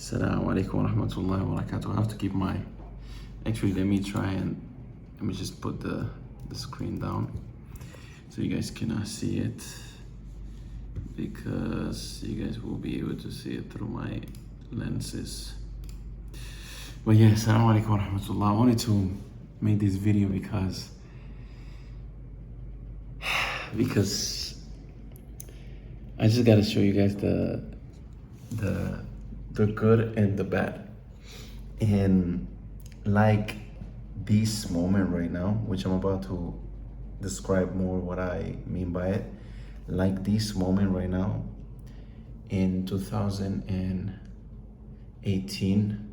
Assalamu alaikum wa rahmatullahi wa barakatuh. I have to keep my... Actually, let me just put the screen down so you guys can see it, because you guys will be able to see it through my lenses. But yeah, assalamu alaikum wa rahmatullah. I wanted to make this video because I just gotta show you guys the good and the bad. And like this moment right now, which I'm about to describe more what I mean by it, like this moment right now in 2018,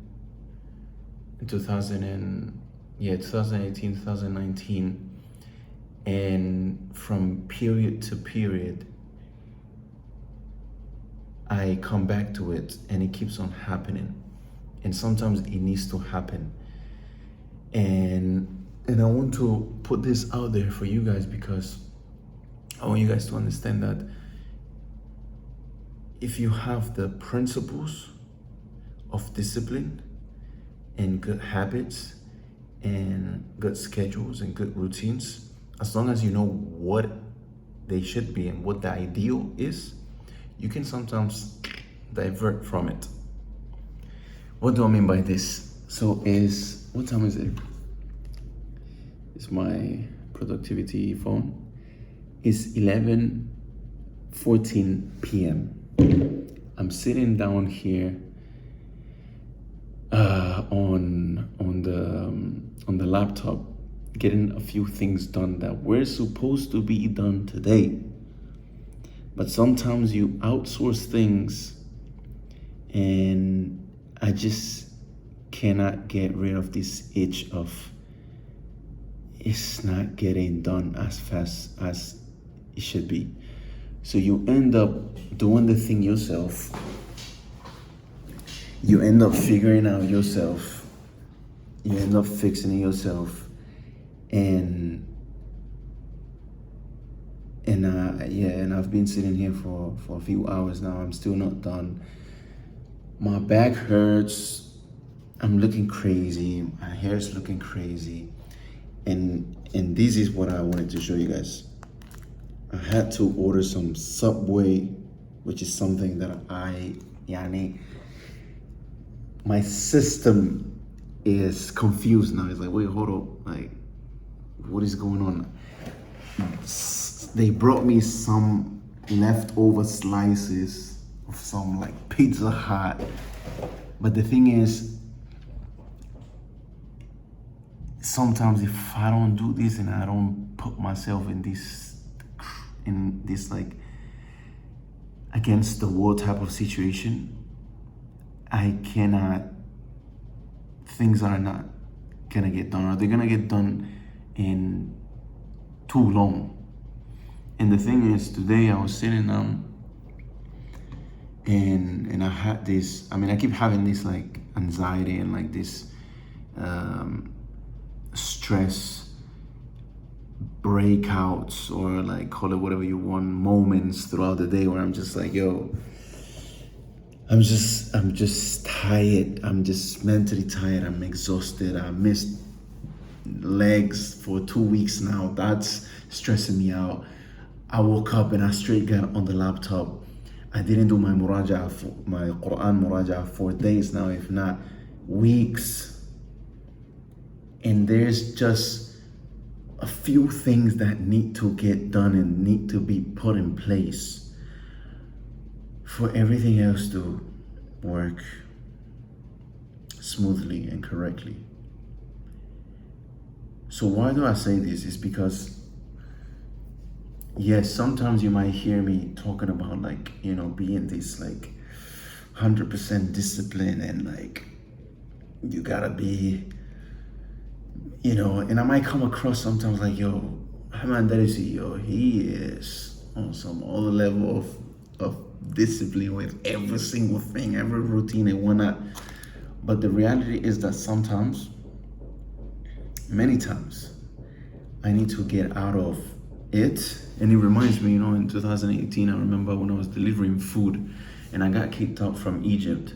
2019, and from period to period I come back to it and it keeps on happening, and sometimes it needs to happen, and I want to put this out there for you guys because I want you guys to understand that if you have the principles of discipline and good habits and good schedules and good routines, as long as you know what they should be and what the ideal is, you can sometimes divert from it. What do I mean by this? So what time is it? It's my productivity phone. It's 11:14 p.m. I'm sitting down here on the laptop, getting a few things done that were supposed to be done today. But sometimes you outsource things, and I just cannot get rid of this itch of it's not getting done as fast as it should be. So you end up doing the thing yourself. You end up figuring out yourself. You end up fixing it yourself. And I've been sitting here for a few hours now. I'm still not done. My back hurts. I'm looking crazy. My hair's looking crazy. And this is what I wanted to show you guys. I had to order some Subway, which is something that my system is confused now. It's like, wait, hold up. Like, what is going on? They brought me some leftover slices of some like Pizza Hut. But the thing is, sometimes if I don't do this and I don't put myself in this like against the wall type of situation, things are not gonna get done, or they're gonna get done in too long. And the thing is, today I was sitting down and I had this, I keep having this like anxiety and like this stress breakouts, or like call it whatever you want, moments throughout the day where I'm just like, yo, I'm just tired. I'm just mentally tired. I'm exhausted. I missed legs for 2 weeks now. That's stressing me out. I woke up and I straight got on the laptop. I didn't do my my Quran muraja for days now, if not weeks. And there's just a few things that need to get done and need to be put in place for everything else to work smoothly and correctly. So why do I say this? It's because, yes, sometimes you might hear me talking about like, being this like 100% discipline and like you gotta be, and I might come across sometimes like, yo, Haman Darisi, yo, he is on some other level of discipline with every single thing, every routine and whatnot. But the reality is that sometimes, many times, I need to get out of it. And it reminds me, in 2018, I remember when I was delivering food and I got kicked out from Egypt.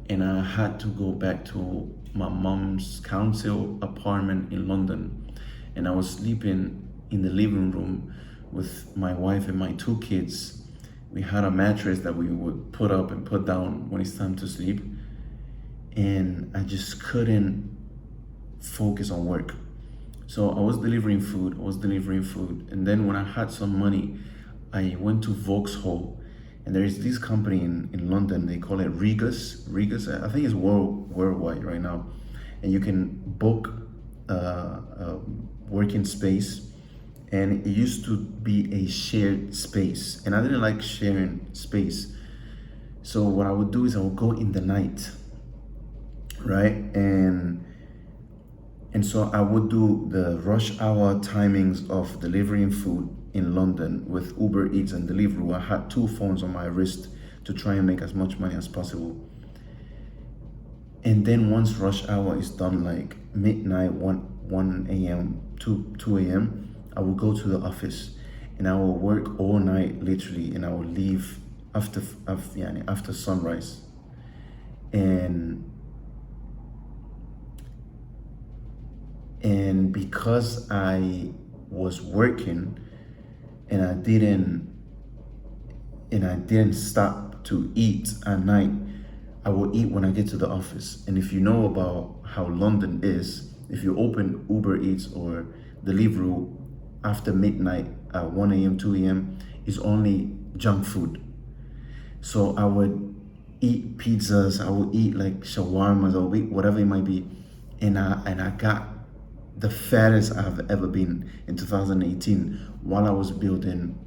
and I had to go back to my mom's council apartment in London, and I was sleeping in the living room with my wife and my 2 kids. We had a mattress that we would put up and put down when it's time to sleep, and I just couldn't focus on work. So I was delivering food, and then when I had some money, I went to Vauxhall, and there is this company in London, they call it Regus, I think it's worldwide right now, and you can book a working space, and it used to be a shared space, and I didn't like sharing space. So what I would do is I would go in the night, right? And so I would do the rush hour timings of delivering food in London with Uber Eats and Deliveroo. I had 2 phones on my wrist to try and make as much money as possible. And then once rush hour is done, like midnight, 1 a.m., 2 a.m., I will go to the office and I will work all night, literally, and I will leave after sunrise. And because I was working and I didn't stop to eat at night, I will eat when I get to the office. And if you know about how London is, if you open Uber Eats or Deliveroo after midnight at 1 a.m., 2 a.m., is only junk food. So I would eat pizzas, I would eat like shawarmas, I would eat whatever it might be. And I got the fattest I've ever been in 2018 while I was building,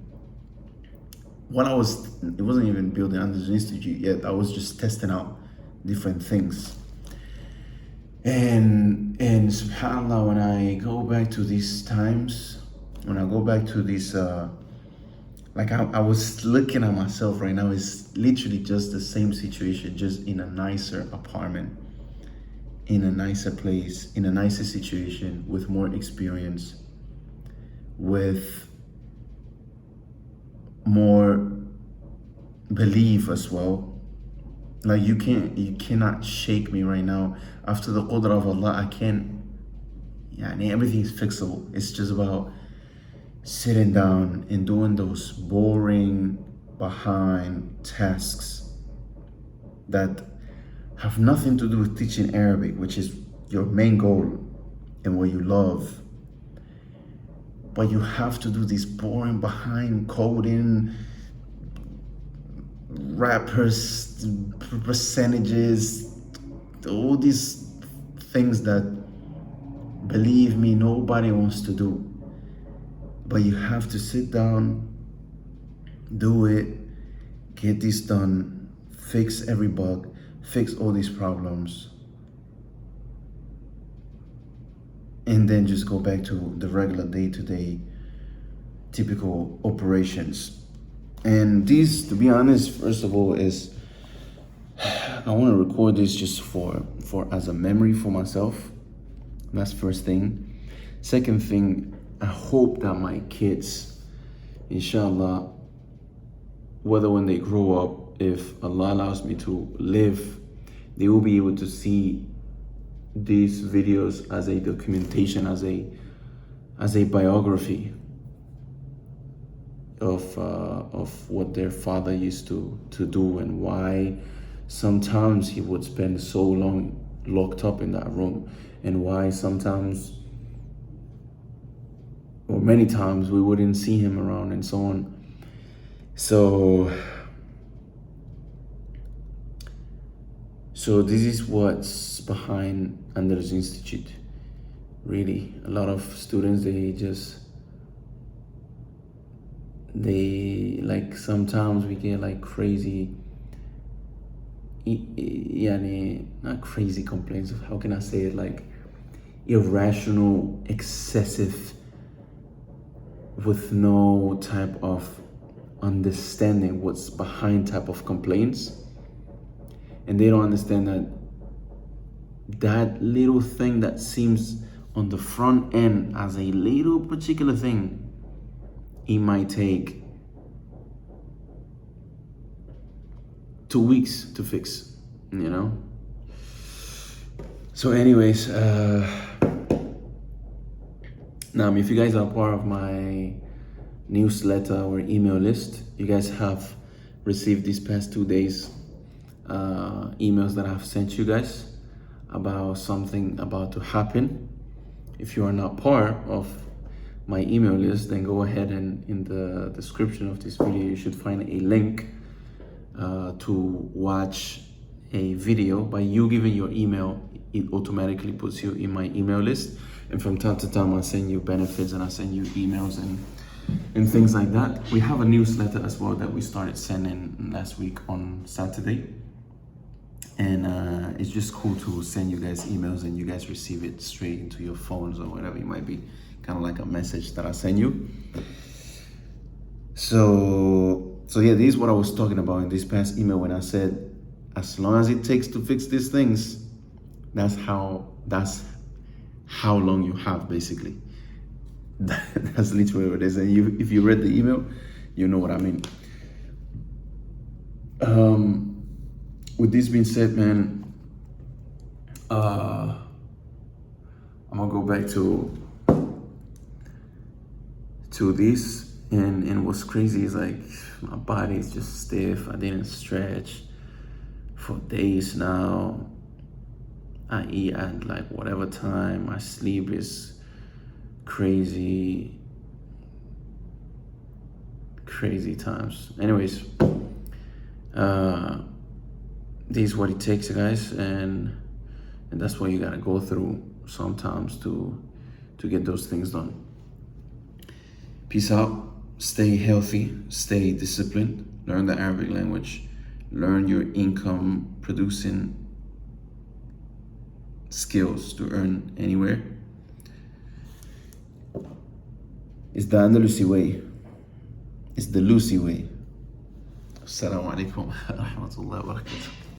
it wasn't even building under the institute yet, I was just testing out different things. And subhanAllah, when I go back to these times, when I go back to this, like I was looking at myself right now, it's literally just the same situation, just in a nicer apartment, in a nicer place, in a nicer situation, with more experience, with more belief as well. Like you cannot shake me right now. After the qudra of Allah, I can't, everything is fixable. It's just about sitting down and doing those boring behind tasks that have nothing to do with teaching Arabic, which is your main goal and what you love. But you have to do these boring behind coding, rappers, percentages, all these things that, believe me, nobody wants to do. But you have to sit down, do it, get this done, fix every bug, fix all these problems, and then just go back to the regular day-to-day typical operations. And this, to be honest, first of all, is I want to record this just for as a memory for myself. That's first thing. Second thing, I hope that my kids, inshallah, whether when they grow up, if Allah allows me to live, they will be able to see these videos as a documentation, as a biography of what their father used to do, and why sometimes he would spend so long locked up in that room, and why sometimes, or many times, we wouldn't see him around, and so on. So this is what's behind Andalus Institute. Really, a lot of students, they like, sometimes we get like crazy, not crazy complaints, how can I say it, like irrational, excessive, with no type of understanding what's behind type of complaints. And they don't understand that little thing that seems on the front end as a little particular thing, it might take 2 weeks to fix. you know. So anyways, now if you guys are part of my newsletter or email list, you guys have received these past 2 days emails that I've sent you guys about something about to happen. If you are not part of my email list, then go ahead and in the description of this video you should find a link to watch a video. By you giving your email, it automatically puts you in my email list, and from time to time I send you benefits and I send you emails and things like that. We have a newsletter as well that we started sending last week on Saturday, and it's just cool to send you guys emails and you guys receive it straight into your phones or whatever it might be, kind of like a message that I send you. So yeah, this is what I was talking about in this past email when I said, as long as it takes to fix these things, that's how long you have, basically. That's literally what it is. And if you read the email, you know what I mean. With this being said, man, I'm gonna go back to this. And what's crazy is like my body is just stiff. I didn't stretch for days now. I eat at like whatever time. My sleep is crazy times. Anyways, this is what it takes, guys, and that's what you gotta go through sometimes to get those things done. Peace out. Stay healthy, stay disciplined, learn the Arabic language, learn your income producing skills to earn anywhere. It's the Andalusi way. It's the Lucy way. Assalamu alaikum wa rahmatullahi wa barakatuh.